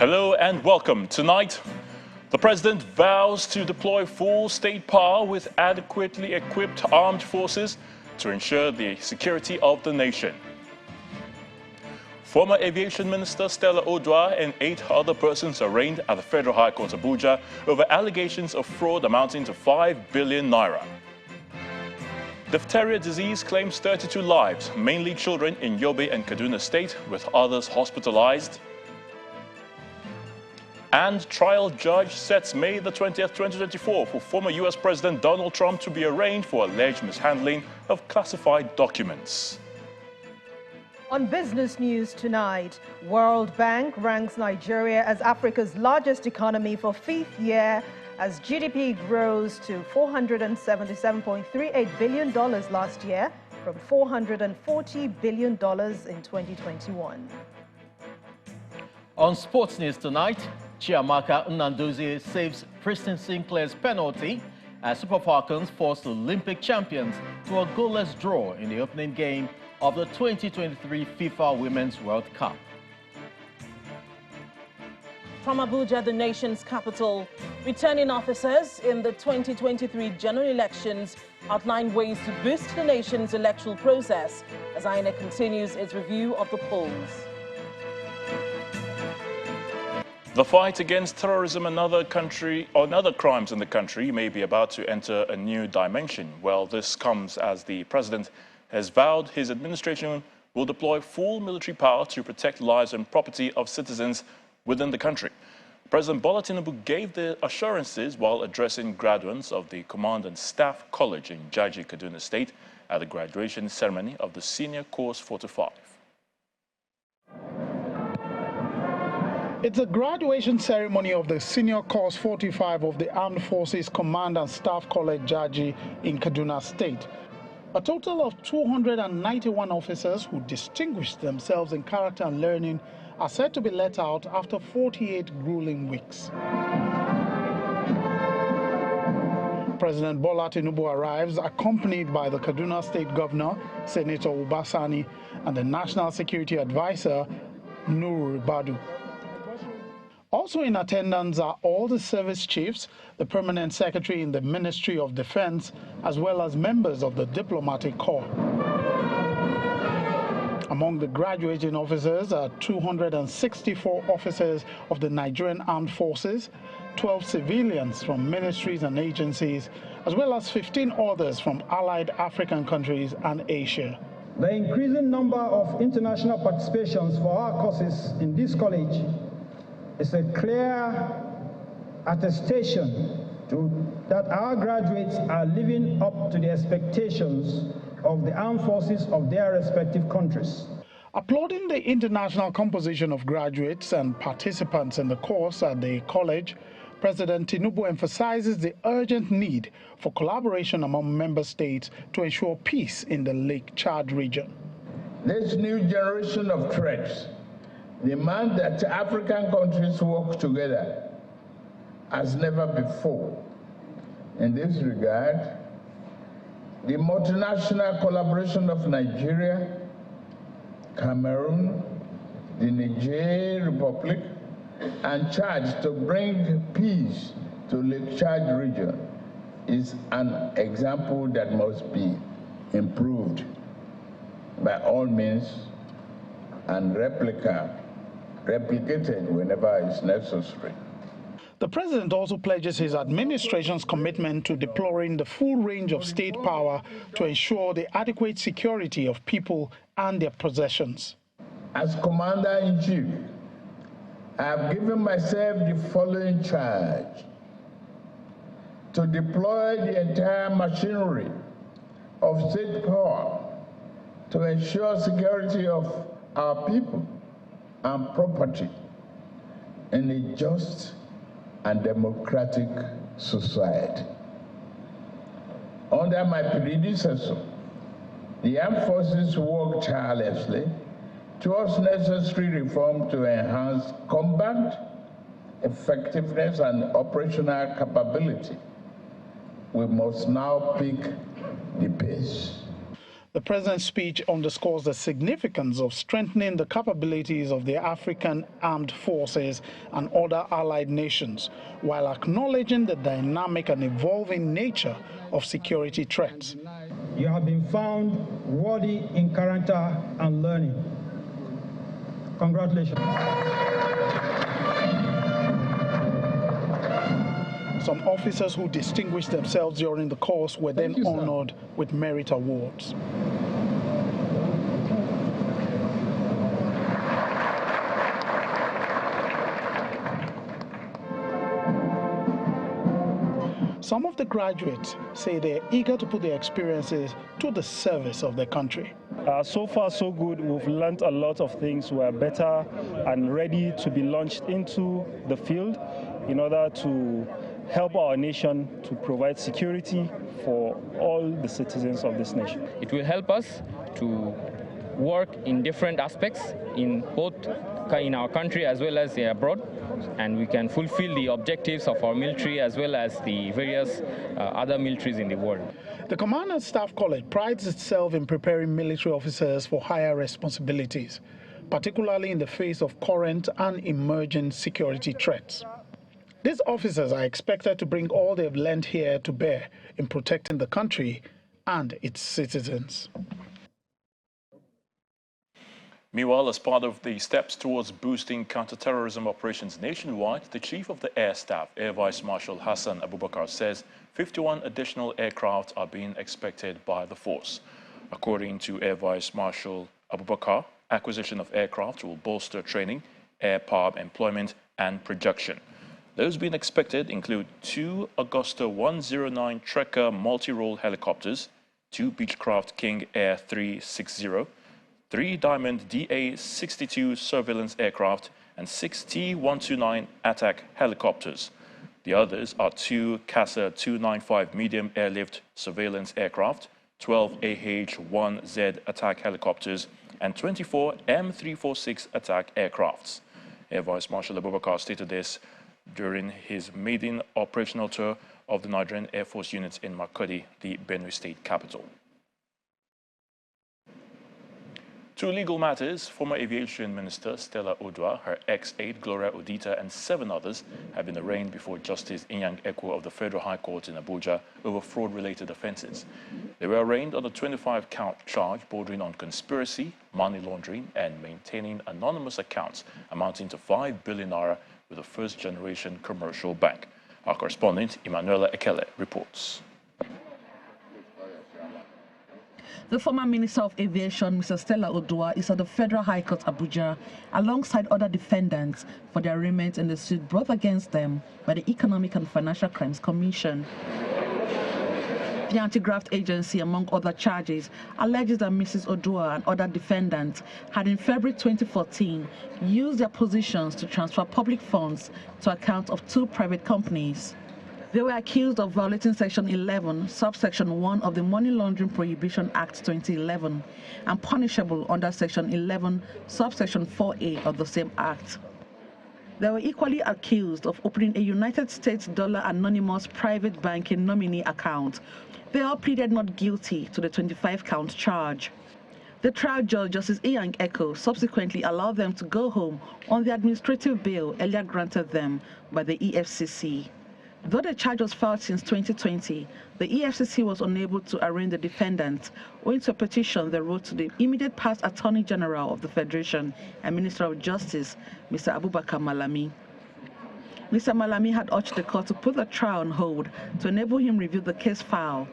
Hello and welcome. Tonight, the president vows to deploy full state power with adequately equipped armed forces to ensure the security of the nation. Former Aviation Minister Stella Odua and 8 other persons arraigned at the Federal High Court Abuja over allegations of fraud amounting to 5 billion naira. Diphtheria disease claims 32 lives, mainly children in Yobe and Kaduna State, with others hospitalized. And trial judge sets May the 20th, 2024 for former US President Donald Trump to be arraigned for alleged mishandling of classified documents. On business news tonight, World Bank ranks Nigeria as Africa's largest economy for 5th year as GDP grows to $477.38 billion last year from $440 billion in 2021. On sports news tonight, Chiamaka Nnamdozie saves Preston Sinclair's penalty as Super Falcons forced Olympic champions to a goalless draw in the opening game of the 2023 FIFA Women's World Cup. From Abuja, the nation's capital, returning officers in the 2023 general elections outline ways to boost the nation's electoral process as INEC continues its review of the polls. The fight against terrorism and other crimes in the country may be about to enter a new dimension. Well, this comes as the president has vowed his administration will deploy full military power to protect lives and property of citizens within the country. President Bola Tinubu gave the assurances while addressing graduates of the Command and Staff College in Jaji, Kaduna State at the graduation ceremony of the Senior Course 45. It's a graduation ceremony of the Senior Course 45 of the Armed Forces Command and Staff College Jaji in Kaduna State. A total of 291 officers who distinguished themselves in character and learning are said to be let out after 48 grueling weeks. President Bola Tinubu arrives accompanied by the Kaduna State Governor, Senator Ubasani, and the National Security Advisor, Nuru Badu. Also in attendance are all the service chiefs, the permanent secretary in the Ministry of Defense, as well as members of the diplomatic corps. Among the graduating officers are 264 officers of the Nigerian Armed Forces, 12 civilians from ministries and agencies, as well as 15 others from allied African countries and Asia. The increasing number of international participations for our courses in this college is a clear attestation that our graduates are living up to the expectations of the armed forces of their respective countries. Applauding the international composition of graduates and participants in the course at the college, President Tinubu emphasizes the urgent need for collaboration among member states to ensure peace in the Lake Chad region. This new generation of threats demand that African countries work together as never before. In this regard, the multinational collaboration of Nigeria, Cameroon, the Niger Republic, and Chad to bring peace to Lake Chad region is an example that must be improved by all means and replicated whenever it's necessary. The president also pledges his administration's commitment to deploying the full range of state power to ensure the adequate security of people and their possessions. As Commander-in-Chief, I have given myself the following charge: to deploy the entire machinery of state power to ensure security of our people and property in a just and democratic society. Under my predecessor, the armed forces worked tirelessly towards necessary reform to enhance combat effectiveness and operational capability. We must now pick the pace. The president's speech underscores the significance of strengthening the capabilities of the African armed forces and other allied nations, while acknowledging the dynamic and evolving nature of security threats. You have been found worthy in character and learning. Congratulations. Some officers who distinguished themselves during the course were then honored with merit awards. Some of the graduates say they're eager to put their experiences to the service of their country. So far, so good. We've learned a lot of things. We're better and ready to be launched into the field in order to help our nation to provide security for all the citizens of this nation. It will help us to work in different aspects in both in our country as well as abroad, and we can fulfill the objectives of our military as well as the various other militaries in the world. The Command and Staff College prides itself in preparing military officers for higher responsibilities, particularly in the face of current and emerging security threats. These officers are expected to bring all they've learned here to bear in protecting the country and its citizens. Meanwhile, as part of the steps towards boosting counterterrorism operations nationwide, the Chief of the Air Staff, Air Vice Marshal Hassan Abubakar, says 51 additional aircraft are being expected by the force. According to Air Vice Marshal Abubakar, acquisition of aircraft will bolster training, air power employment and production. Those being expected include 2 Augusta 109 Trekker multi-role helicopters, 2 Beechcraft King Air 360, 3 Diamond DA-62 surveillance aircraft, and 6 T-129 attack helicopters. The others are 2 CASA 295 medium airlift surveillance aircraft, 12 AH-1Z attack helicopters, and 24 M346 attack aircrafts. Air Vice Marshal Abubakar stated this during his maiden operational tour of the Nigerian Air Force units in Makurdi, the Benue State capital. To legal matters, former Aviation Minister Stella Odua, her ex-aide Gloria Odita, and 7 others have been arraigned before Justice Inyang Ekwo of the Federal High Court in Abuja over fraud-related offences. They were arraigned on a 25-count charge bordering on conspiracy, money laundering, and maintaining anonymous accounts amounting to 5 billion naira with a first-generation commercial bank. Our correspondent, Emanuela Ekele, reports. The former Minister of Aviation, Mr. Stella Odua, is at the Federal High Court, Abuja, alongside other defendants for their arraignment in the suit brought against them by the Economic and Financial Crimes Commission. The anti-graft agency, among other charges, alleges that Mrs. Odua and other defendants had in February 2014 used their positions to transfer public funds to accounts of 2 private companies. They were accused of violating Section 11, subsection 1 of the Money Laundering Prohibition Act 2011 and punishable under Section 11, subsection 4A of the same act. They were equally accused of opening a United States dollar anonymous private banking nominee account. They all pleaded not guilty to the 25-count charge. The trial judge, Justice Inyang Ekwo, subsequently allowed them to go home on the administrative bail earlier granted them by the EFCC. Though the charge was filed since 2020, the EFCC was unable to arraign the defendants owing to a petition they wrote to the immediate past Attorney General of the Federation and Minister of Justice, Mr. Abubakar Malami. Mr. Malami had urged the court to put the trial on hold to enable him review the case file.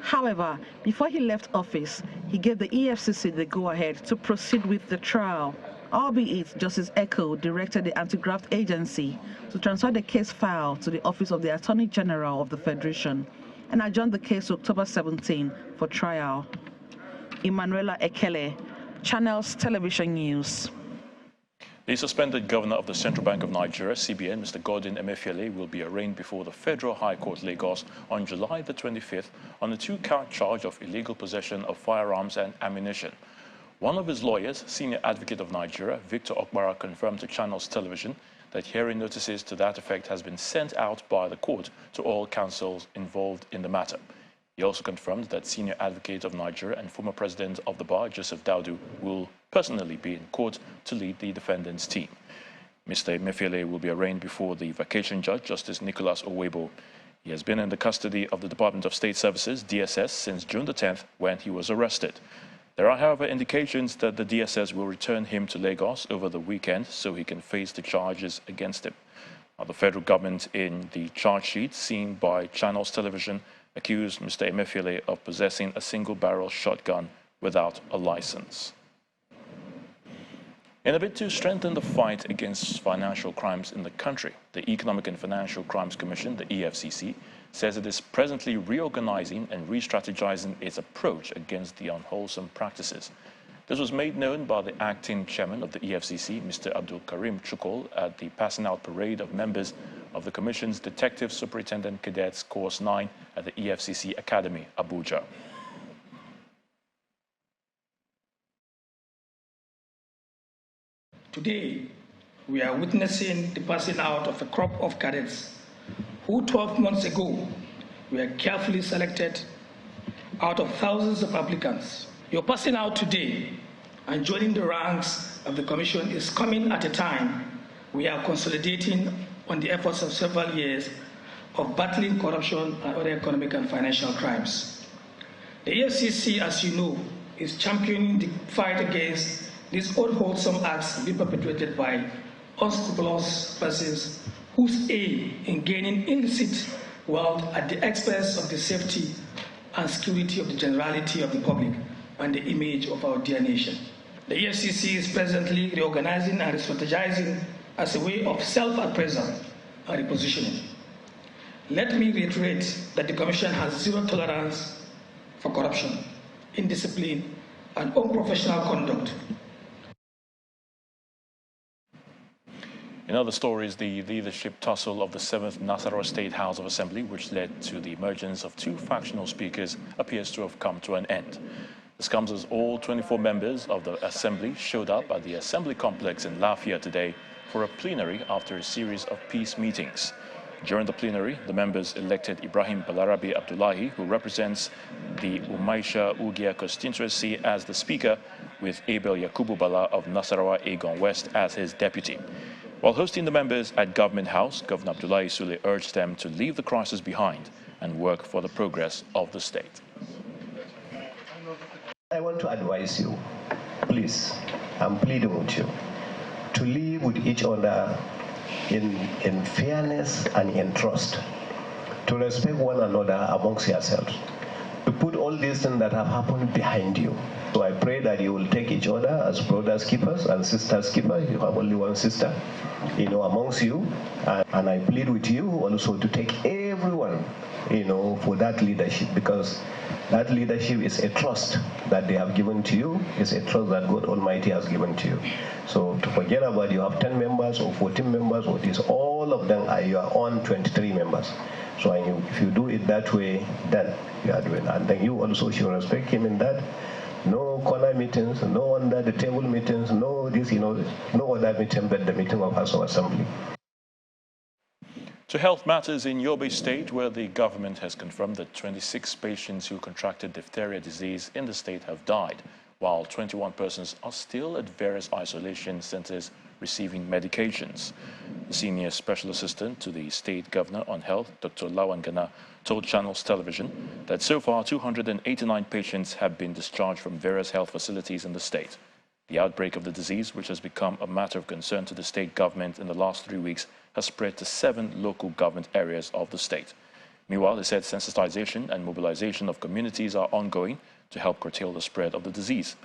However, before he left office, he gave the EFCC the go-ahead to proceed with the trial, albeit Justice Ekwo directed the anti-graft agency to transfer the case file to the Office of the Attorney General of the Federation and adjourned the case to October 17 for trial. Emanuela Ekele, Channels Television News. The suspended governor of the Central Bank of Nigeria, CBN, Mr. Godwin Emefiele, will be arraigned before the Federal High Court, Lagos, on July the 25th on a 2-count charge of illegal possession of firearms and ammunition. One of his lawyers, Senior Advocate of Nigeria, Victor Okbara, confirmed to Channels Television that hearing notices to that effect has been sent out by the court to all counsels involved in the matter. He also confirmed that senior advocate of Nigeria and former president of the bar, Joseph Daudu, will personally be in court to lead the defendants' team. Mr. Emefiele will be arraigned before the vacation judge, Justice Nicholas Owebo. He has been in the custody of the Department of State Services, DSS, since June the 10th when he was arrested. There are, however, indications that the DSS will return him to Lagos over the weekend so he can face the charges against him. Now, the federal government, in the charge sheet seen by Channels Television, accused Mr. Emefiele of possessing a single-barrel shotgun without a license. In a bid to strengthen the fight against financial crimes in the country, the Economic and Financial Crimes Commission, the EFCC, says it is presently reorganizing and re-strategizing its approach against the unwholesome practices. This was made known by the acting chairman of the EFCC, Mr. Abdul Karim Chukol, at the passing out parade of members of the Commission's Detective Superintendent Cadets Course 9 at the EFCC Academy, Abuja. Today, we are witnessing the passing out of a crop of cadets who 12 months ago were carefully selected out of thousands of applicants. Your passing out today and joining the ranks of the Commission is coming at a time we are consolidating on the efforts of several years of battling corruption and other economic and financial crimes. The EFCC, as you know, is championing the fight against these unwholesome acts being perpetrated by unscrupulous persons whose aim in gaining illicit wealth at the expense of the safety and security of the generality of the public and the image of our dear nation. The EFCC is presently reorganizing and strategizing as a way of self-appraisal and repositioning. Let me reiterate that the Commission has zero tolerance for corruption, indiscipline, and unprofessional conduct. In other stories, the leadership tussle of the 7th Nasarawa State House of Assembly, which led to the emergence of two factional speakers, appears to have come to an end. This comes as all 24 members of the Assembly showed up at the Assembly complex in Lafia today for a plenary after a series of peace meetings. During the plenary, the members elected Ibrahim Balarabe Abdullahi, who represents the Umaisha Ugia constituency, as the Speaker, with Abel Yakubu Bala of Nasarawa Egon West as his deputy. While hosting the members at Government House, Governor Abdullahi Sule urged them to leave the crisis behind and work for the progress of the state. I want to advise you, please, I'm pleading with you, to live with each other in fairness and in trust, to respect one another amongst yourselves, to put all these things that have happened behind you. So I pray that you will take each other as brothers keepers and sisters keepers. You have only one sister, amongst you. And I plead with you also to take everyone, for that leadership, because that leadership is a trust that they have given to you. It's a trust that God Almighty has given to you. So to forget about you have 10 members or 14 members or this, all of them are your own 23 members. So if you do it that way, then you are doing. And then you also should respect him in that. No corner meetings, no under the table meetings, no this, no other meeting but the meeting of House of Assembly. To health matters in Yobe State, where the government has confirmed that 26 patients who contracted diphtheria disease in the state have died, while 21 persons are still at various isolation centers receiving medications. The senior special assistant to the state governor on health, Dr. Lawan Gana, told Channels Television that so far 289 patients have been discharged from various health facilities in the state. The outbreak of the disease, which has become a matter of concern to the state government in the last 3 weeks, has spread to 7 local government areas of the state. Meanwhile, they said sensitization and mobilization of communities are ongoing to help curtail the spread of the disease.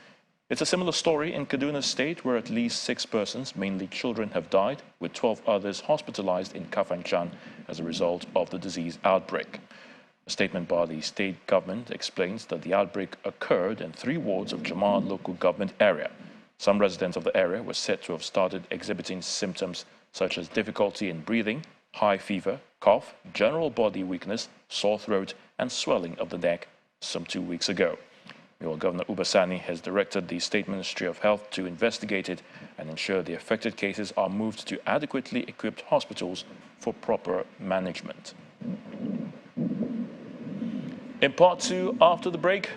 It's a similar story in Kaduna State, where at least 6 persons, mainly children, have died, with 12 others hospitalized in Kafanchan as a result of the disease outbreak. A statement by the state government explains that the outbreak occurred in 3 wards of Jamar local government area. Some residents of the area were said to have started exhibiting symptoms such as difficulty in breathing, high fever, cough, general body weakness, sore throat, and swelling of the neck some 2 weeks ago. Meanwhile, Governor Ubasani has directed the State Ministry of Health to investigate it and ensure the affected cases are moved to adequately equipped hospitals for proper management. In part two, after the break,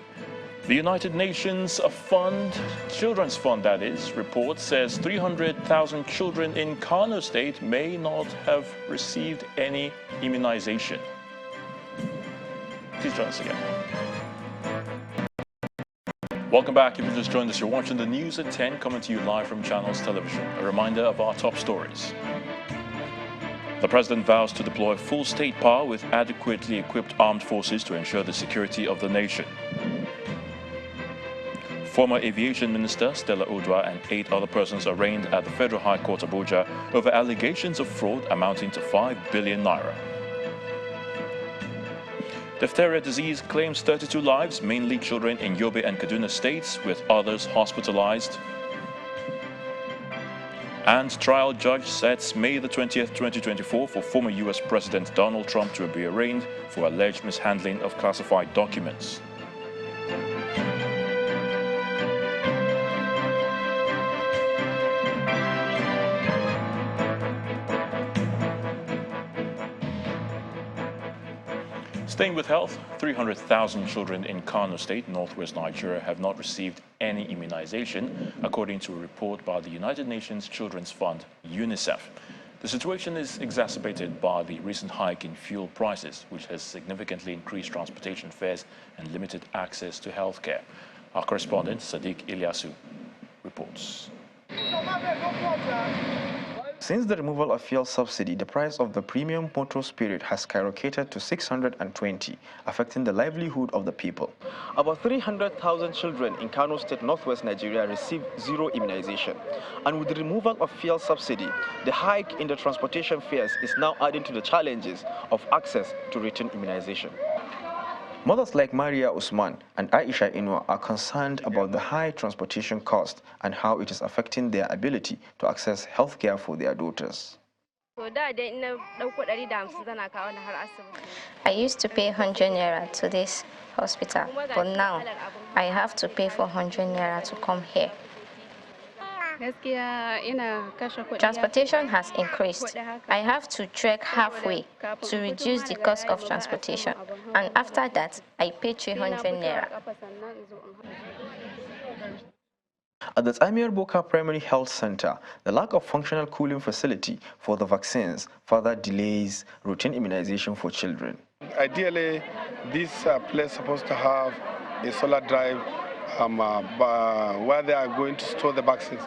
the United Nations Fund, Children's Fund that is, report says 300,000 children in Kano State may not have received any immunization. Please join us again. Welcome back. If you just joined us, you're watching the news at 10, coming to you live from Channels Television. A reminder of our top stories. The president vows to deploy full state power with adequately equipped armed forces to ensure the security of the nation. Former Aviation Minister Stella Odua and 8 other persons arraigned at the Federal High Court Abuja over allegations of fraud amounting to 5 billion naira. Diphtheria disease claims 32 lives, mainly children in Yobe and Kaduna states, with others hospitalized. And trial judge sets May the 20th, 2024 for former U.S. President Donald Trump to be arraigned for alleged mishandling of classified documents. Staying with health, 300,000 children in Kano State, northwest Nigeria, have not received any immunization, according to a report by the United Nations Children's Fund, UNICEF. The situation is exacerbated by the recent hike in fuel prices, which has significantly increased transportation fares and limited access to healthcare. Our correspondent, Sadiq Ilyasu, reports. Since the removal of fuel subsidy, the price of the premium motor spirit has skyrocketed to 620, affecting the livelihood of the people. About 300,000 children in Kano State, northwest Nigeria, receive zero immunization. And with the removal of fuel subsidy, the hike in the transportation fares is now adding to the challenges of access to routine immunization. Mothers like Maria Usman and Aisha Inua are concerned about the high transportation cost and how it is affecting their ability to access health care for their daughters. I used to pay 100 naira to this hospital, but now I have to pay 400 naira to come here. Transportation has increased. I have to trek halfway to reduce the cost of transportation, and after that, I pay 300 naira. At the Amir Boka Primary Health Center, the lack of functional cooling facility for the vaccines further delays routine immunization for children. Ideally, this place is supposed to have a solar drive where they are going to store the vaccines.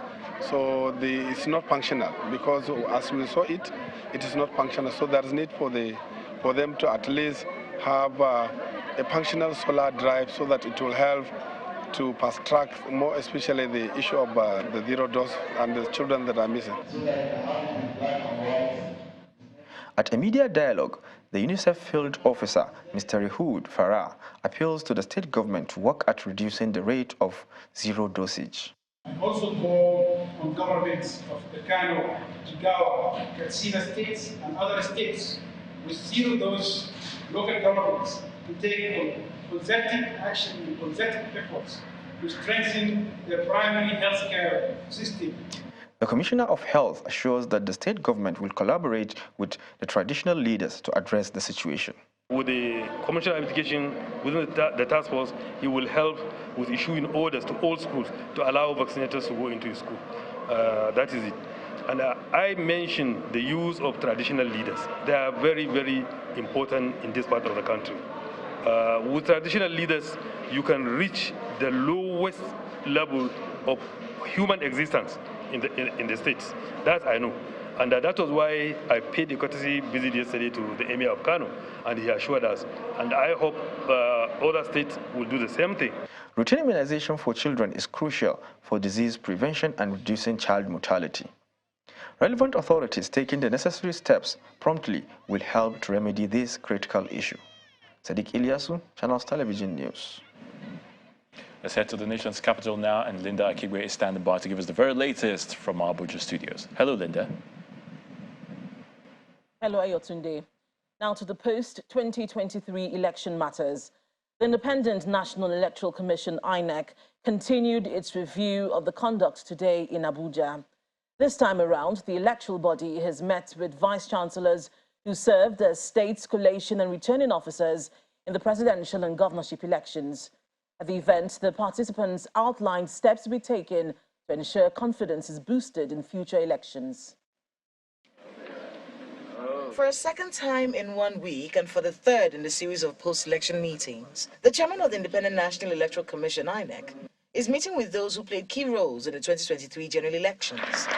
So it's not functional because as we saw it, it is not functional. So there's need for them to at least have a functional solar drive so that it will help to fast track more, especially the issue of the zero dose and the children that are missing. At a media dialogue, the UNICEF field officer, Mr. Ehud Farah, appeals to the state government to work at reducing the rate of zero dosage. And also call on governments of the Kano, Jigawa, Katsina states and other states with zero dose local governments to take concerted action and concerted efforts to strengthen the primary health care system. The Commissioner of Health assures that the state government will collaborate with the traditional leaders to address the situation. With the Commissioner of Education within the task force, he will help with issuing orders to all schools to allow vaccinators to go into school. That is it. And I mentioned the use of traditional leaders. They are very, very important in this part of the country. With traditional leaders, you can reach the lowest level of human existence in the states. That I know. And that was why I paid a courtesy visit yesterday to the Emir of Kano, and he assured us. And I hope other states will do the same thing. Routine immunization for children is crucial for disease prevention and reducing child mortality. Relevant authorities taking the necessary steps promptly will help to remedy this critical issue. Sadiq Ilyasu, Channels Television News. Let's head to the nation's capital now, and Linda Akigwe is standing by to give us the very latest from our Abuja studios. Hello, Linda. Hello, Ayotunde. Now to the post-2023 election matters. The Independent National Electoral Commission, INEC, continued its review of the conduct today in Abuja. This time around, the electoral body has met with vice-chancellors who served as states, collation and returning officers in the presidential and governorship elections. At the event, the participants outlined steps to be taken to ensure confidence is boosted in future elections. For a second time in 1 week and for the third in the series of post-election meetings, the chairman of the Independent National Electoral Commission, INEC, is meeting with those who played key roles in the 2023 general elections.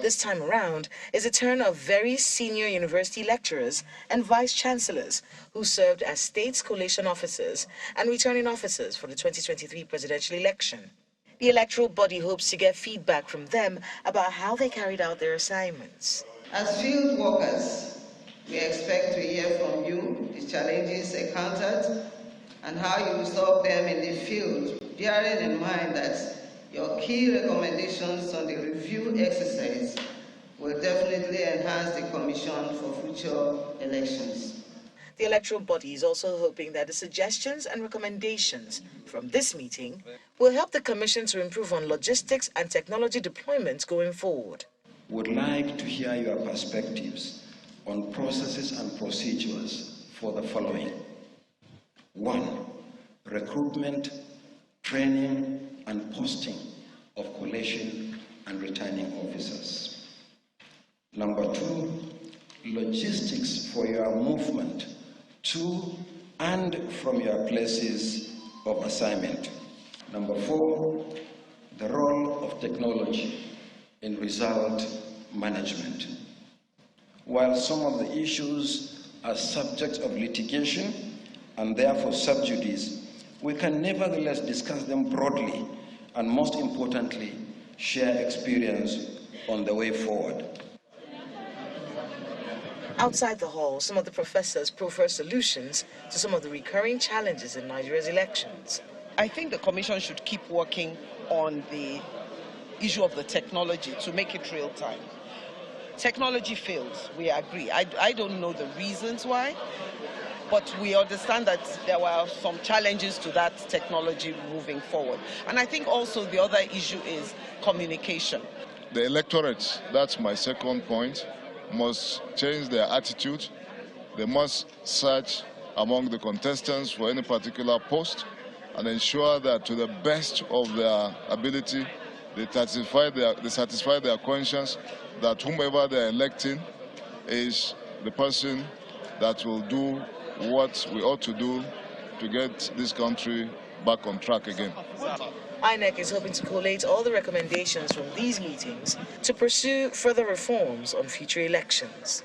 This time around is a turn of very senior university lecturers and vice-chancellors who served as states collation officers and returning officers for the 2023 presidential election. The electoral body hopes to get feedback from them about how they carried out their assignments. As field workers, we expect to hear from you the challenges encountered and how you will solve them in the field, bearing in mind that your key recommendations on the review exercise will definitely enhance the Commission for future elections. The electoral body is also hoping that the suggestions and recommendations from this meeting will help the Commission to improve on logistics and technology deployments going forward. Would like to hear your perspectives on processes and procedures for the following. 1. Recruitment, training, and posting of collation and returning officers. Number 2, logistics for your movement to and from your places of assignment. Number 4, the role of technology in result management. While some of the issues are subject of litigation and therefore sub judice, we can nevertheless discuss them broadly and, most importantly, share experience on the way forward. Outside the hall, some of the professors proffer solutions to some of the recurring challenges in Nigeria's elections. I think the Commission should keep working on the issue of the technology to make it real time. Technology fails, we agree. I don't know the reasons why, but we understand that there were some challenges to that technology moving forward. And I think also the other issue is communication. The electorate, that's my second point, must change their attitude. They must search among the contestants for any particular post and ensure that to the best of their ability, they satisfy their conscience that whomever they're electing is the person that will do what we ought to do to get this country back on track again. INEC is hoping to collate all the recommendations from these meetings to pursue further reforms on future elections.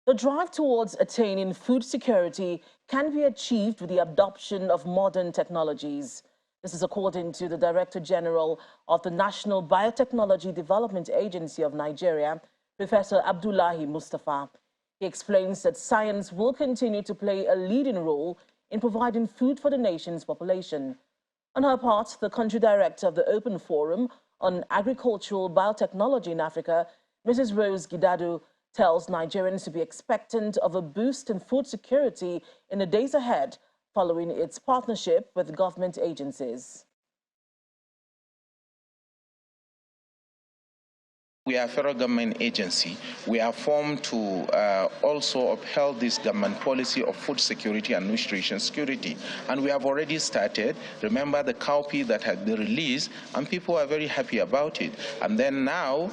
The drive towards attaining food security can be achieved with the adoption of modern technologies. This is according to the Director General of the National Biotechnology Development Agency of Nigeria, Professor Abdullahi Mustafa. He explains that science will continue to play a leading role in providing food for the nation's population. On her part, the country director of the Open Forum on Agricultural Biotechnology in Africa, Mrs. Rose Gidadu, tells Nigerians to be expectant of a boost in food security in the days ahead following its partnership with government agencies. We are a federal government agency. We are formed to also uphold this government policy of food security and nutrition security. And we have already started. Remember the cowpea that had been released, and people are very happy about it. And then now,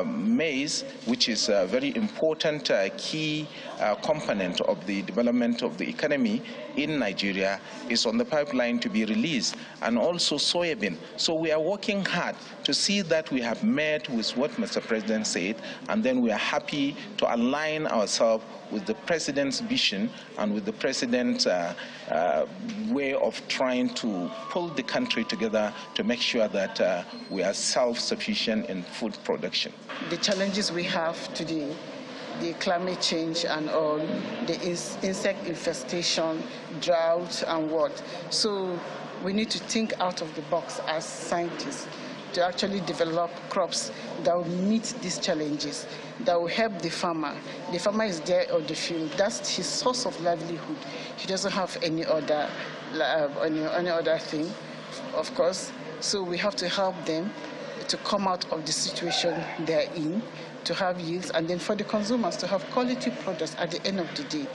maize, which is a very important key component of the development of the economy in Nigeria, is on the pipeline to be released, and also soybean. So we are working hard to see that we have met with what Mr. President said, and then we are happy to align ourselves with the President's vision and with the President's way of trying to pull the country together to make sure that we are self-sufficient in food production. The challenges we have today, the climate change and all, the insect infestation, drought and what. So we need to think out of the box as scientists to actually develop crops that will meet these challenges, that will help the farmer. The farmer is there on the field. That's his source of livelihood. He doesn't have any other thing, of course. So we have to help them to come out of the situation they're in, to have yields, and then for the consumers to have quality products at the end of the day.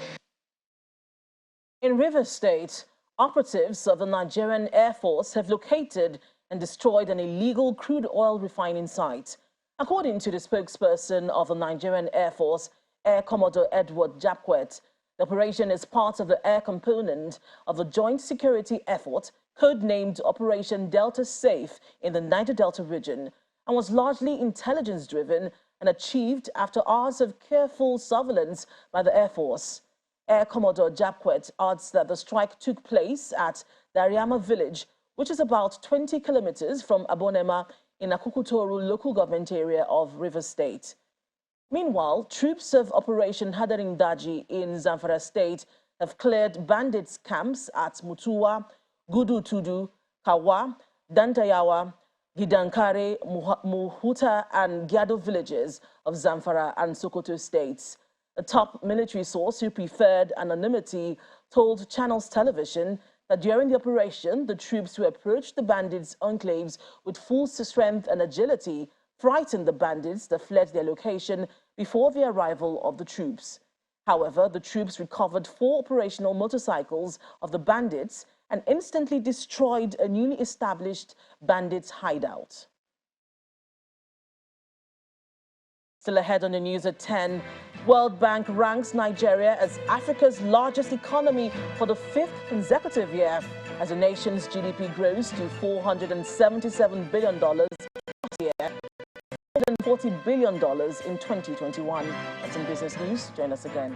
In Rivers State, operatives of the Nigerian Air Force have located and destroyed an illegal crude oil refining site. According to the spokesperson of the Nigerian Air Force, Air Commodore Edward Japquet, the operation is part of the air component of the joint security effort codenamed Operation Delta Safe in the Niger Delta region, and was largely intelligence-driven and achieved after hours of careful surveillance by the Air Force. Air Commodore Japquet adds that the strike took place at Dariama village, which is about 20 kilometers from Abonema in Akukutoru local government area of Rivers State. Meanwhile, troops of Operation Hadarin Daji in Zamfara State have cleared bandits' camps at Mutuwa, Gudu-Tudu, Kawa, Dantayawa, Gidankare, Muhuta, and Gyado villages of Zamfara and Sokoto states. A top military source who preferred anonymity told Channels Television that during the operation, the troops who approached the bandits' enclaves with full strength and agility frightened the bandits that fled their location before the arrival of the troops. However, the troops recovered 4 operational motorcycles of the bandits and instantly destroyed a newly established bandits' hideout. Still ahead on the news at 10, World Bank ranks Nigeria as Africa's largest economy for the 5th consecutive year, as the nation's GDP grows to $477 billion last year, $440 billion in 2021. That's in business news. Join us again.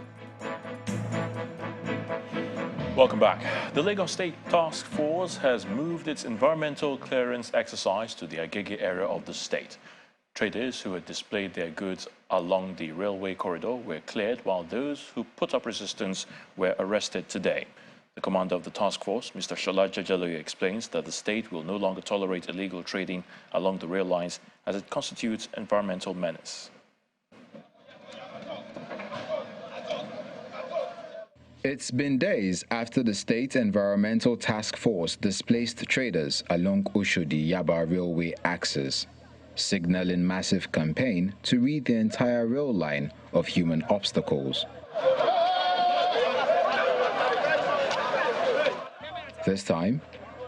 Welcome back. The Lagos State Task Force has moved its environmental clearance exercise to the Agege area of the state. Traders who had displayed their goods along the railway corridor were cleared, while those who put up resistance were arrested today. The commander of the task force, Mr. Shola Jajaloye, explains that the state will no longer tolerate illegal trading along the rail lines as it constitutes environmental menace. It's been days after the State Environmental Task Force displaced traders along Oshodi-Yaba railway axis, signaling massive campaign to rid the entire rail line of human obstacles. This time,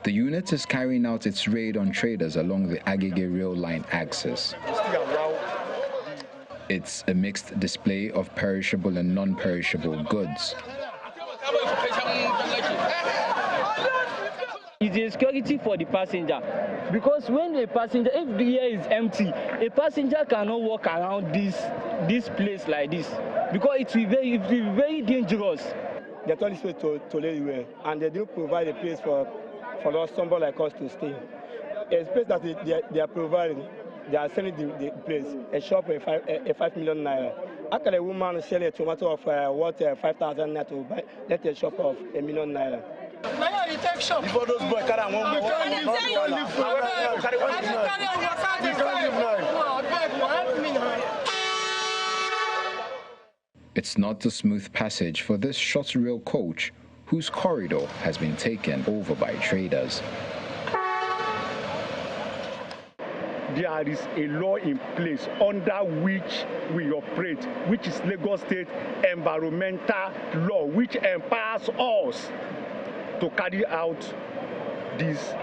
the unit is carrying out its raid on traders along the Agege rail line axis. It's a mixed display of perishable and non-perishable goods. It's a security for the passenger, because when a passenger, if the air is empty, a passenger cannot walk around this place like this, because it will be very dangerous. They told us to lay away, and they do provide a place for us, somebody like us, to stay. A space that they are providing, they are selling the place, a shop a 5 million naira. How can a woman sell a tomato of what 5,000 naira to buy a shop of 1 million naira? Before those boys carry one It's not a smooth passage for this short rail coach, whose corridor has been taken over by traders. There is a law in place under which we operate, which is Lagos State Environmental Law, which empowers us to carry out this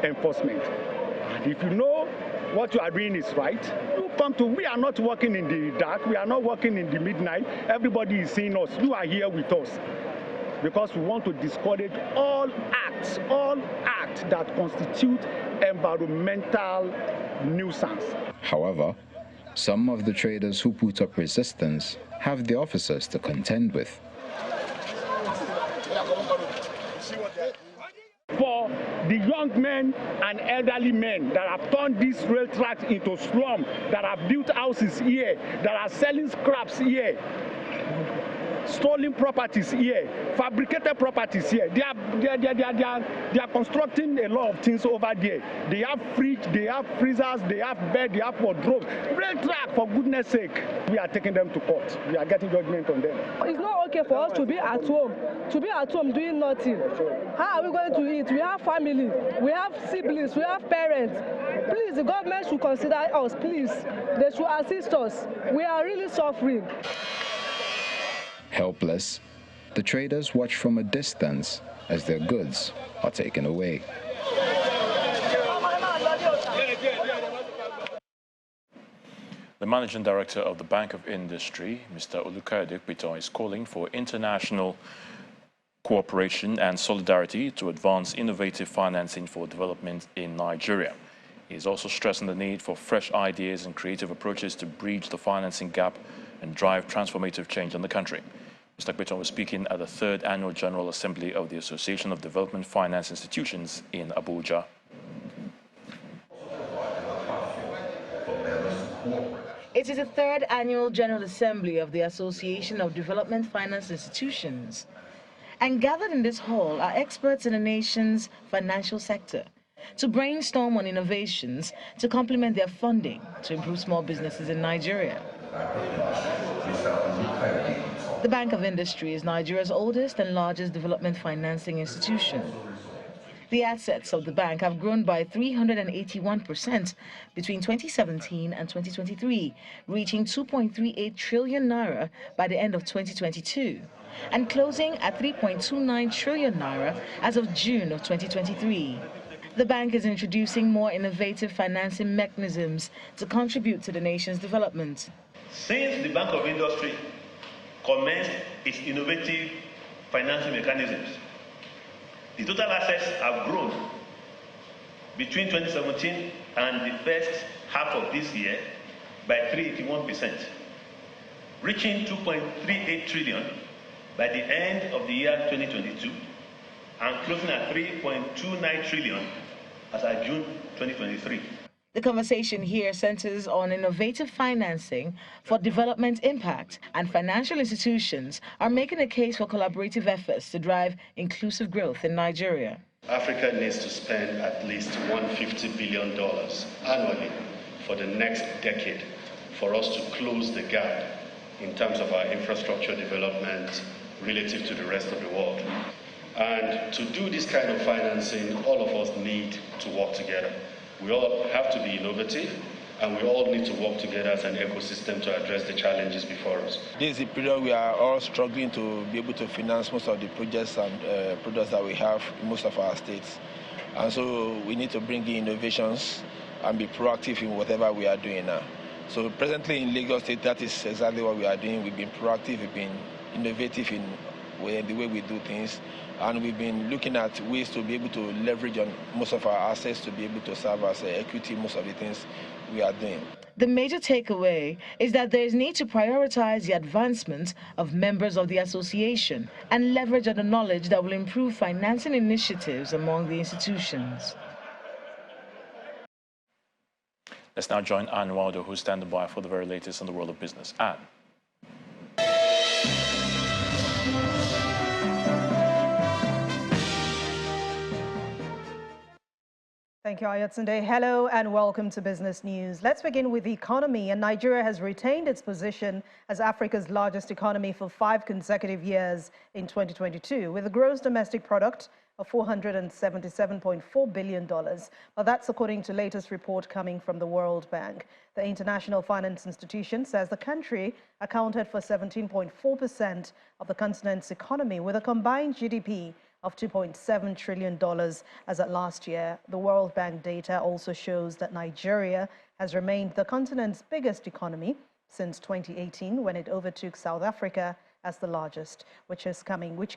enforcement. And if you know what you are doing is right, you come to, we are not working in the dark, we are not working in the midnight, everybody is seeing us, you are here with us, because we want to discourage all acts that constitute environmental nuisance. However, some of the traders who put up resistance have the officers to contend with. For the young men and elderly men that have turned these rail tracks into slum, that have built houses here, that are selling scraps here, stolen properties here, fabricated properties here. They are constructing a lot of things over there. They have fridge, they have freezers, they have bed, they have wardrobe. Rail track, for goodness sake. We are taking them to court. We are getting judgment on them. It's not okay for us to be at home doing nothing. How are we going to eat? We have family, we have siblings, we have parents. Please, the government should consider us, please. They should assist us. We are really suffering. Helpless, the traders watch from a distance as their goods are taken away. The managing director of the Bank of Industry, Mr. Olukayode Piton, is calling for international cooperation and solidarity to advance innovative financing for development in Nigeria. He is also stressing the need for fresh ideas and creative approaches to bridge the financing gap and drive transformative change in the country. Mr. Piton was speaking at the 3rd Annual General Assembly of the Association of Development Finance Institutions in Abuja. It is the 3rd Annual General Assembly of the Association of Development Finance Institutions. And gathered in this hall are experts in the nation's financial sector to brainstorm on innovations to complement their funding to improve small businesses in Nigeria. The Bank of Industry is Nigeria's oldest and largest development financing institution. The assets of the bank have grown by 381% between 2017 and 2023, reaching 2.38 trillion naira by the end of 2022, and closing at 3.29 trillion naira as of June of 2023. The bank is introducing more innovative financing mechanisms to contribute to the nation's development. Since the Bank of Industry commenced its innovative financing mechanisms, the total assets have grown between 2017 and the first half of this year by 381%, reaching 2.38 trillion by the end of the year 2022 and closing at 3.29 trillion as of June 2023. The conversation here centers on innovative financing for development impact, and financial institutions are making a case for collaborative efforts to drive inclusive growth in Nigeria. Africa needs to spend at least $150 billion annually for the next decade for us to close the gap in terms of our infrastructure development relative to the rest of the world. And to do this kind of financing, all of us need to work together. We all have to be innovative, and we all need to work together as an ecosystem to address the challenges before us. This is a period we are all struggling to be able to finance most of the projects and products that we have in most of our states. And so we need to bring in innovations and be proactive in whatever we are doing now. So presently in Lagos State, that is exactly what we are doing. We've been proactive, we've been innovative in the way we do things. And we've been looking at ways to be able to leverage on most of our assets to be able to serve as equity, most of the things we are doing. The major takeaway is that there is need to prioritize the advancement of members of the association and leverage on the knowledge that will improve financing initiatives among the institutions. Let's now join Anne Waldo, who's standing by for the very latest in the world of business. Anne. Thank you, Ayatunde. Hello and welcome to Business News. Let's begin with the economy. And Nigeria has retained its position as Africa's largest economy for 5 consecutive years in 2022, with a gross domestic product of $477.4 billion. Well, that's according to latest report coming from the World Bank. The International Finance Institution says the country accounted for 17.4% of the continent's economy, with a combined GDP of $2.7 trillion as at last year. The World Bank data also shows that Nigeria has remained the continent's biggest economy since 2018, when it overtook South Africa as the largest, which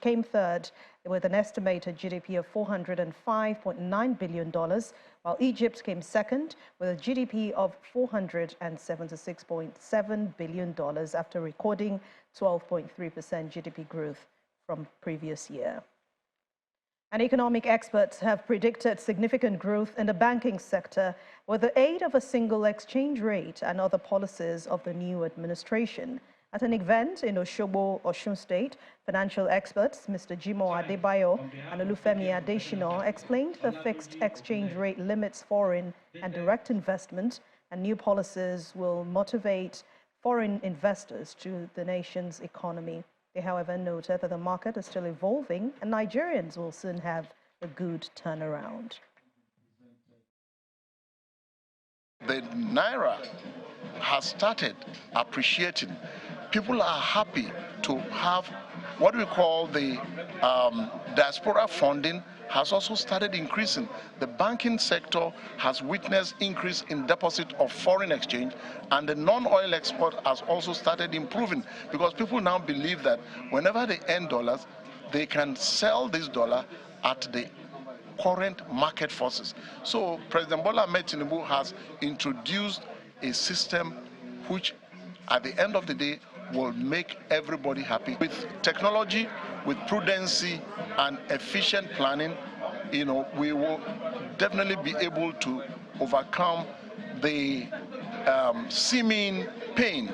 came third with an estimated GDP of $405.9 billion, while Egypt came second with a GDP of $476.7 billion after recording 12.3% GDP growth from previous year. And economic experts have predicted significant growth in the banking sector with the aid of a single exchange rate and other policies of the new administration. At an event in Osogbo, Osun State, financial experts Mr. Jimo Adebayo and Olufemi Adesina explained the fixed exchange rate limits foreign and direct investment, and new policies will motivate foreign investors to the nation's economy. They, however, noted that the market is still evolving and Nigerians will soon have a good turnaround. The Naira has started appreciating. People are happy to have what we call the diaspora funding has also started increasing. The banking sector has witnessed increase in deposit of foreign exchange, and the non-oil export has also started improving because people now believe that whenever they earn dollars, they can sell this dollar at the current market forces. So President Bola Ahmed Tinubu has introduced a system which at the end of the day will make everybody happy. With technology, with prudency and efficient planning, we will definitely be able to overcome the seeming pain,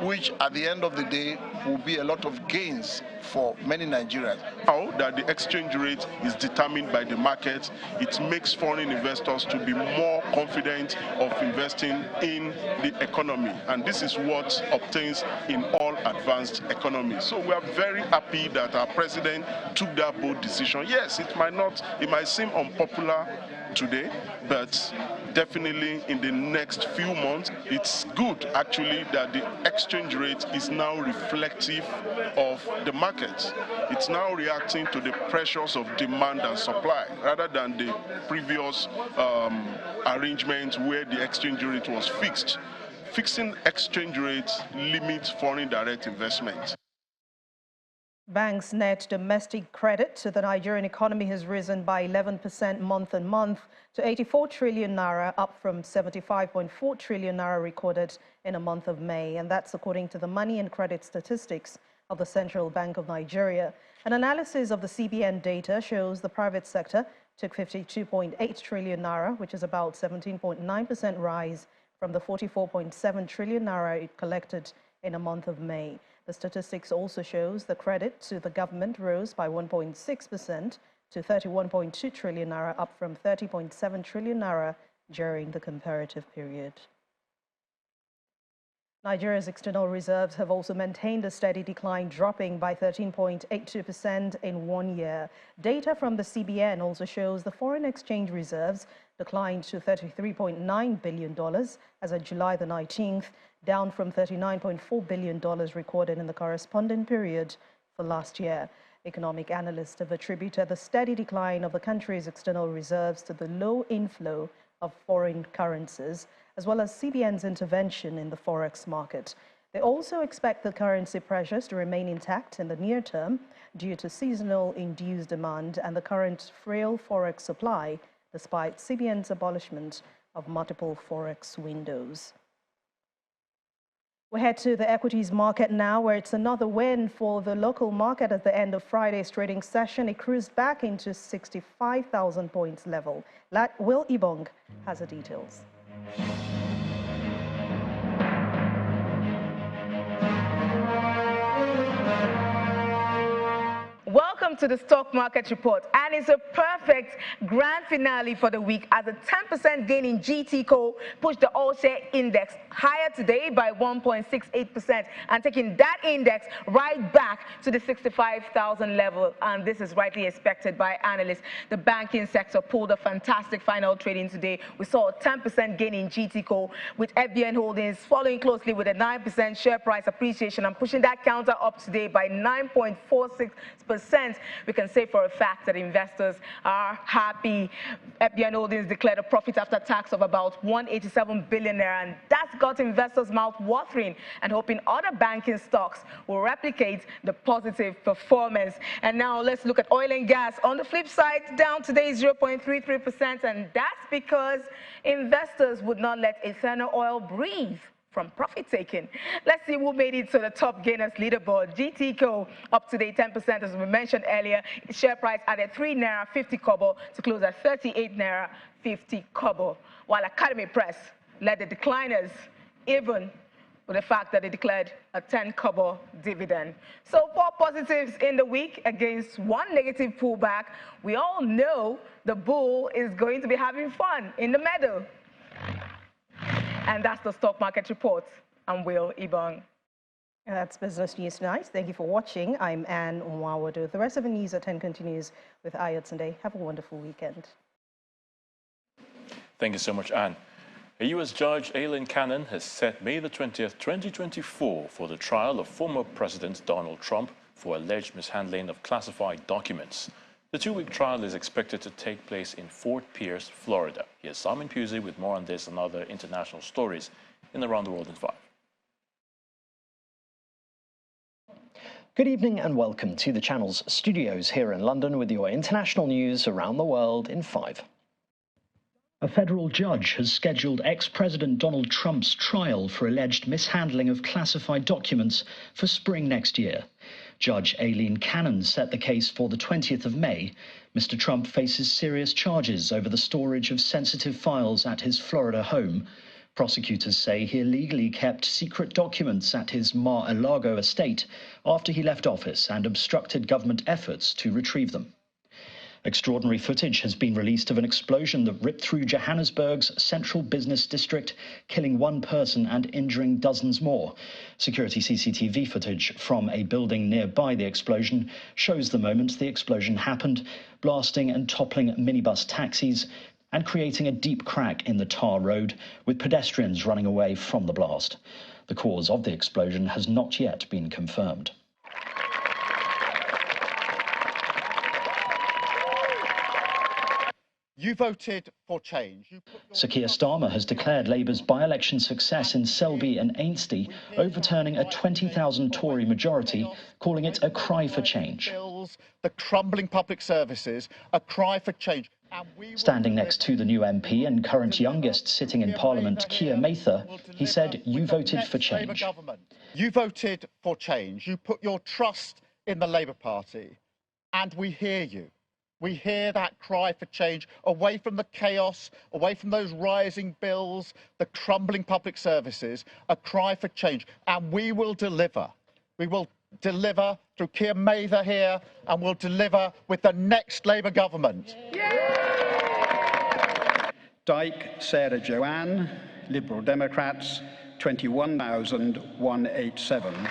which at the end of the day will be a lot of gains for many Nigerians. Now that the exchange rate is determined by the market, it makes foreign investors to be more confident of investing in the economy. And this is what obtains in all advanced economies. So we are very happy that our president took that bold decision. Yes, it might seem unpopular today, but definitely in the next few months, it's good actually that the exchange rate is now reflective of the market. It's now reacting to the pressures of demand and supply rather than the previous arrangement where the exchange rate was fixed. Fixing exchange rates limits foreign direct investment. Banks' net domestic credit to the Nigerian economy has risen by 11% month-on-month to 84 trillion naira, up from 75.4 trillion naira recorded in a month of May. And that's according to the money and credit statistics of the Central Bank of Nigeria. An analysis of the CBN data shows the private sector took 52.8 trillion naira, which is about 17.9% rise from the 44.7 trillion naira it collected in a month of May. The statistics also shows the credit to the government rose by 1.6% to 31.2 trillion naira, up from 30.7 trillion naira during the comparative period. Nigeria's external reserves have also maintained a steady decline, dropping by 13.82% in 1 year. Data from the CBN also shows the foreign exchange reserves declined to $33.9 billion as of July the 19th, down from $39.4 billion recorded in the corresponding period for last year. Economic analysts have attributed the steady decline of the country's external reserves to the low inflow of foreign currencies, as well as CBN's intervention in the forex market. They also expect the currency pressures to remain intact in the near term due to seasonal induced demand and the current frail forex supply, despite CBN's abolishment of multiple forex windows. We head to the equities market now, where it's another win for the local market at the end of Friday's trading session. It cruised back into 65,000 points level. Will Ibong has the details. Welcome to the Stock Market Report, and it's a perfect grand finale for the week as a 10% gain in GTCO pushed the all-share index higher today by 1.68% and taking that index right back to the 65,000 level, and this is rightly expected by analysts. The banking sector pulled a fantastic final trading today. We saw a 10% gain in GTCO, with FBN Holdings following closely with a 9% share price appreciation and pushing that counter up today by 9.46%. We can say for a fact that investors are happy. FBN Holdings declared a profit after tax of about 187 billion naira, and that's got investors' mouth watering and hoping other banking stocks will replicate the positive performance. And now let's look at oil and gas. On the flip side, down today 0.33%, and that's because investors would not let Eternal Oil breathe from profit-taking. Let's see who made it to the top gainers leaderboard. GTCO up today 10%, as we mentioned earlier. Its share price added 3 naira 50 kobo to close at 38 naira 50 kobo. While Academy Press led the decliners, even with the fact that they declared a 10-kobo dividend. So 4 positives in the week against 1 negative pullback. We all know the bull is going to be having fun in the meadow. And that's the stock market report. I'm Will Ibong. That's Business News Tonight. Thank you for watching. I'm Anne Nwawado. The rest of the news at 10 continues with Ayat Sunday. Have a wonderful weekend. Thank you so much, Anne. A U.S. judge, Aileen Cannon, has set May the 20th, 2024 for the trial of former President Donald Trump for alleged mishandling of classified documents. The 2-week trial is expected to take place in Fort Pierce, Florida. Here's Simon Pusey with more on this and other international stories in Around the World in 5. Good evening and welcome to the channel's studios here in London with your international news around the world in 5. A federal judge has scheduled ex-President Donald Trump's trial for alleged mishandling of classified documents for spring next year. Judge Aileen Cannon set the case for the 20th of May. Mr. Trump faces serious charges over the storage of sensitive files at his Florida home. Prosecutors say he illegally kept secret documents at his Mar-a-Lago estate after he left office and obstructed government efforts to retrieve them. Extraordinary footage has been released of an explosion that ripped through Johannesburg's central business district, killing 1 person and injuring dozens more. Security CCTV footage from a building nearby the explosion shows the moment the explosion happened, blasting and toppling minibus taxis and creating a deep crack in the tar road, with pedestrians running away from the blast. The cause of the explosion has not yet been confirmed. You voted for change. Sir Keir Starmer has declared Labour's by-election success in Selby and Ainsty, overturning a 20,000 Tory majority, calling it a cry for change. The crumbling public services, a cry for change. Standing next to the new MP and current youngest sitting in Parliament, Keir Mather, he said, "You voted for change." You voted for change. You put your trust in the Labour Party, and we hear you. We hear that cry for change, away from the chaos, away from those rising bills, the crumbling public services, a cry for change. And we will deliver. We will deliver through Keir Mather here, and we'll deliver with the next Labour government. Dyke, Sarah Joanne, Liberal Democrats, 21,187.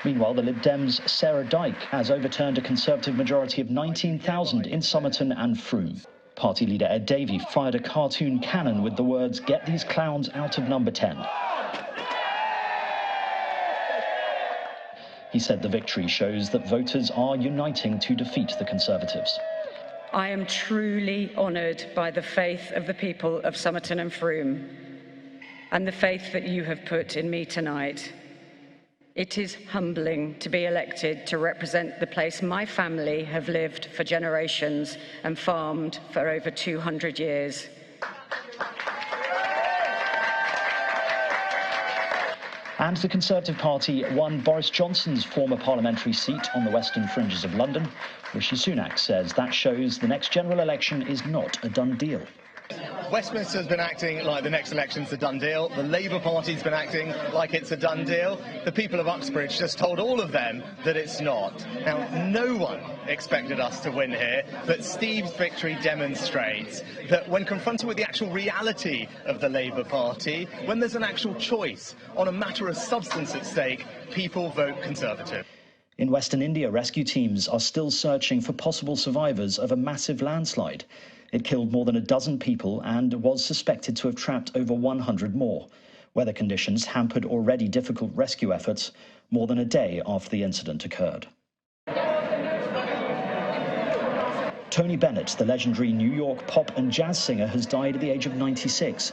Meanwhile, the Lib Dems' Sarah Dyke has overturned a Conservative majority of 19,000 in Somerton and Frome. Party leader Ed Davey fired a cartoon cannon with the words, "Get these clowns out of number 10. He said the victory shows that voters are uniting to defeat the Conservatives. I am truly honoured by the faith of the people of Somerton and Frome and the faith that you have put in me tonight. It is humbling to be elected to represent the place my family have lived for generations and farmed for over 200 years. And the Conservative Party won Boris Johnson's former parliamentary seat on the western fringes of London. Rishi Sunak says that shows the next general election is not a done deal. Westminster's been acting like the next election's a done deal. The Labour Party's been acting like it's a done deal. The people of Uxbridge just told all of them that it's not. Now, no one expected us to win here, but Steve's victory demonstrates that when confronted with the actual reality of the Labour Party, when there's an actual choice on a matter of substance at stake, people vote Conservative. In Western India, rescue teams are still searching for possible survivors of a massive landslide. It killed more than a dozen people and was suspected to have trapped over 100 more. Weather conditions hampered already difficult rescue efforts more than a day after the incident occurred. Tony Bennett, the legendary New York pop and jazz singer, has died at the age of 96.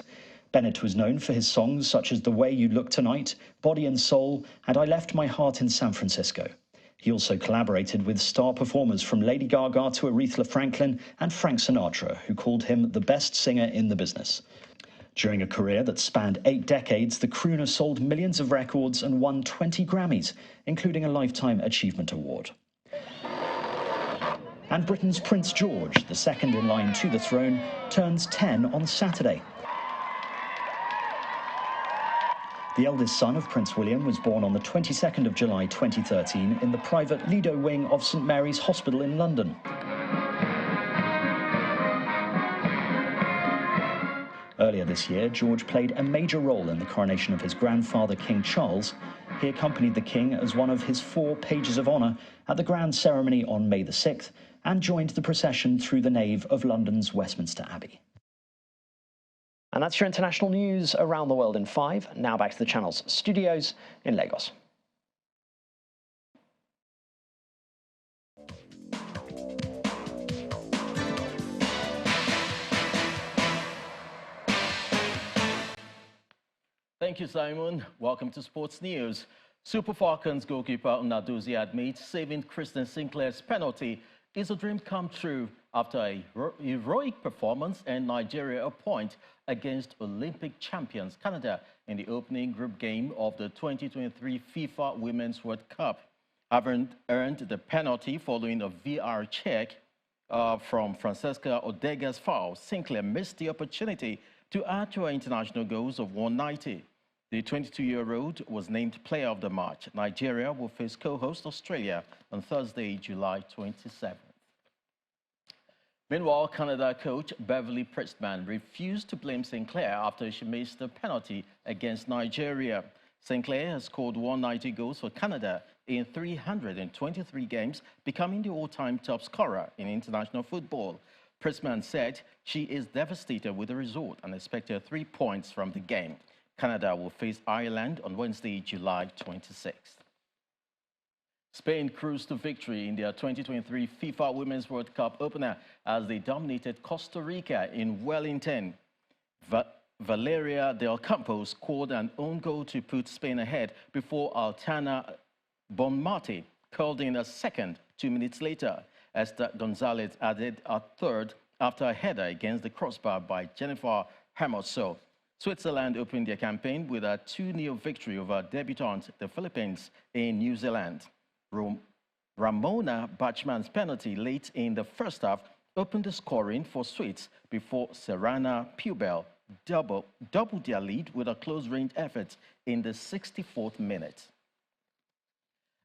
Bennett was known for his songs such as The Way You Look Tonight, Body and Soul, and I Left My Heart in San Francisco. He also collaborated with star performers from Lady Gaga to Aretha Franklin and Frank Sinatra, who called him the best singer in the business. During a career that spanned 8 decades, the crooner sold millions of records and won 20 Grammys, including a Lifetime Achievement Award. And Britain's Prince George, the second in line to the throne, turns 10 on Saturday. The eldest son of Prince William was born on the 22nd of July 2013 in the private Lido wing of St Mary's Hospital in London. Earlier this year, George played a major role in the coronation of his grandfather, King Charles. He accompanied the King as one of his 4 pages of honour at the grand ceremony on May the 6th and joined the procession through the nave of London's Westminster Abbey. And that's your international news around the world in 5. Now back to the channel's studios in Lagos. Thank you, Simon. Welcome to Sports News. Super Falcons goalkeeper Nnadozie admits saving Christian Sinclair's penalty is a dream come true after a heroic performance and Nigeria a point against Olympic champions Canada in the opening group game of the 2023 FIFA Women's World Cup. Having earned the penalty following a VR check from Francesca Odega's foul, Sinclair missed the opportunity to add to her international goals of 190. The 22-year-old was named player of the match. Nigeria will face co-host Australia on Thursday, July 27th. Meanwhile, Canada coach Beverly Priestman refused to blame Sinclair after she missed the penalty against Nigeria. Sinclair has scored 190 goals for Canada in 323 games, becoming the all-time top scorer in international football. Priestman said she is devastated with the result and expected 3 points from the game. Canada will face Ireland on Wednesday, July 26th. Spain cruised to victory in their 2023 FIFA Women's World Cup opener as they dominated Costa Rica in Wellington. Valeria Del Campo scored an own goal to put Spain ahead before Altana Bonmati curled in a second 2 minutes later. Esther Gonzalez added a third after a header against the crossbar by Jennifer Hermoso. Switzerland opened their campaign with a 2-0 victory over debutants, the Philippines, in New Zealand. Ramona Bachmann's penalty late in the first half opened the scoring for Swiss before Serena Pubel doubled their lead with a close-range effort in the 64th minute.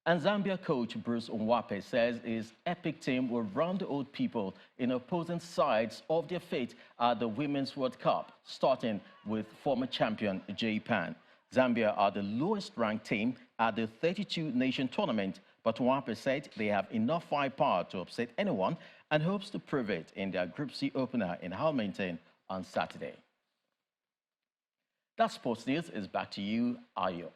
And Zambia coach Bruce Nwape says his epic team will round the old people in opposing sides of their fate at the Women's World Cup, starting with former champion Japan. Zambia are the lowest-ranked team at the 32-nation tournament, but Nwape said they have enough firepower to upset anyone and hopes to prove it in their Group C opener in Hamilton on Saturday. That sports news is back to you, Ayo.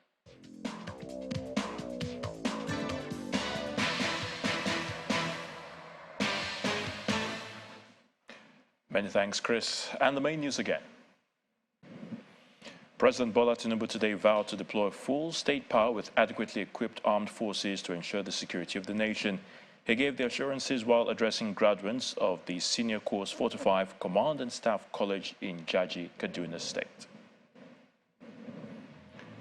Many thanks, Chris. And the main news again. President Bola Tinubu today vowed to deploy full state power with adequately equipped armed forces to ensure the security of the nation. He gave the assurances while addressing graduates of the Senior Course 45 Command and Staff College in Jaji, Kaduna State.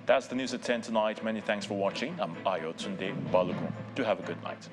That's the news at 10 tonight. Many thanks for watching. I'm Ayo Tunde Balogun. Do have a good night.